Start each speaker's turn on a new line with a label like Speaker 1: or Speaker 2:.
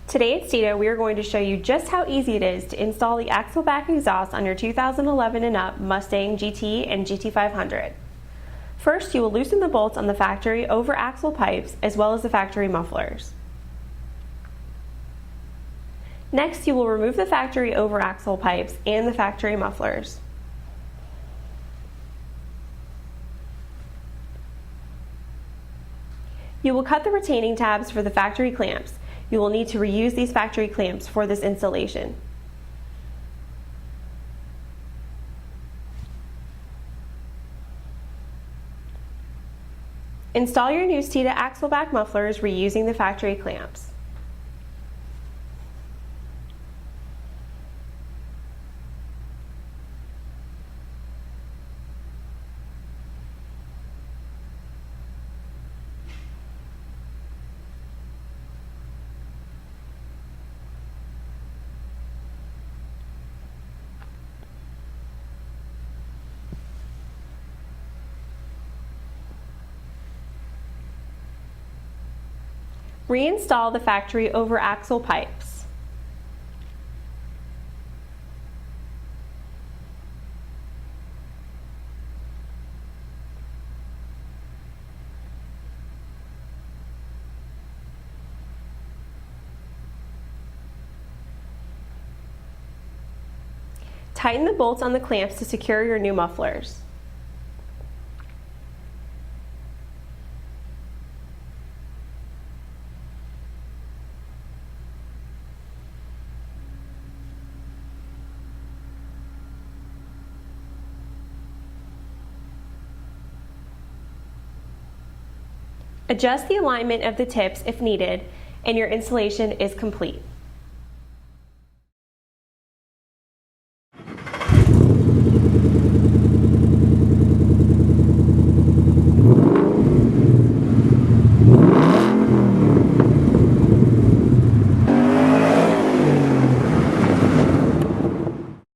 Speaker 1: Today at Steeda, we are going to show you just how easy it is to install the axle back exhaust on your 2011 and up Mustang GT and GT500. First, you will loosen the bolts on the factory over axle pipes as well as the factory mufflers. Next, you will remove the factory over axle pipes and the factory mufflers. You will cut the retaining tabs for the factory clamps. You will need to reuse these factory clamps for this installation. Install your new Steeda axle back mufflers reusing the factory clamps. Reinstall the factory over axle pipes. Tighten the bolts on the clamps to secure your new mufflers. Adjust the alignment of the tips if needed, and your installation is complete.